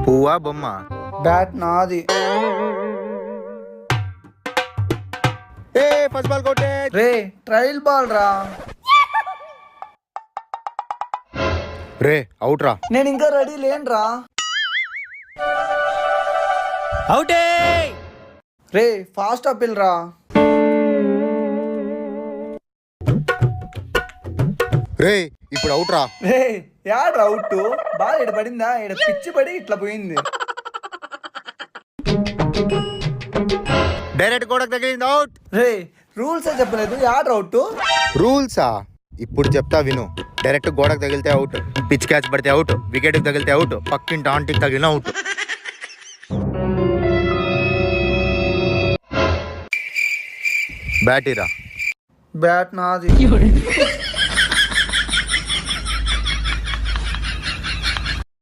పువ్వా బొమ్మ? బ్యాట్ నాది. ఏ ఫస్ట్ బాల్ కొట్టే. రే ట్రయల్ బాల్ రా. రే అవుట్ రా. నేను ఇంకా రెడీ లేనురా. అవుటే. రే ఫాస్ట్ అప్పిల్ రా. రే ఇప్పుడు అవుట్ రా. రే యాడ్రా అవుట్. బాల్ ఇడ పడిందా, ఇడ పిచ్చి పడి ఇట్లా పోయింది. డైరెక్ట్ గోడకు తగిలింది, అవుట్. రే రూల్స్ చెప్పలేదు, యాడ్రా అవుట్. రూల్సా? ఇప్పుడు చెప్తా విను. డైరెక్ట్ గోడకు తగిలితే అవుట్, పిచ్ క్యాచ్ పడితే అవుట్, వికెట్ కి తగిలితే అవుట్, పక్కింటి ఆంటీకి తగిలిన అవుట్. బ్యాటీరా. బ్యాట్ నాది.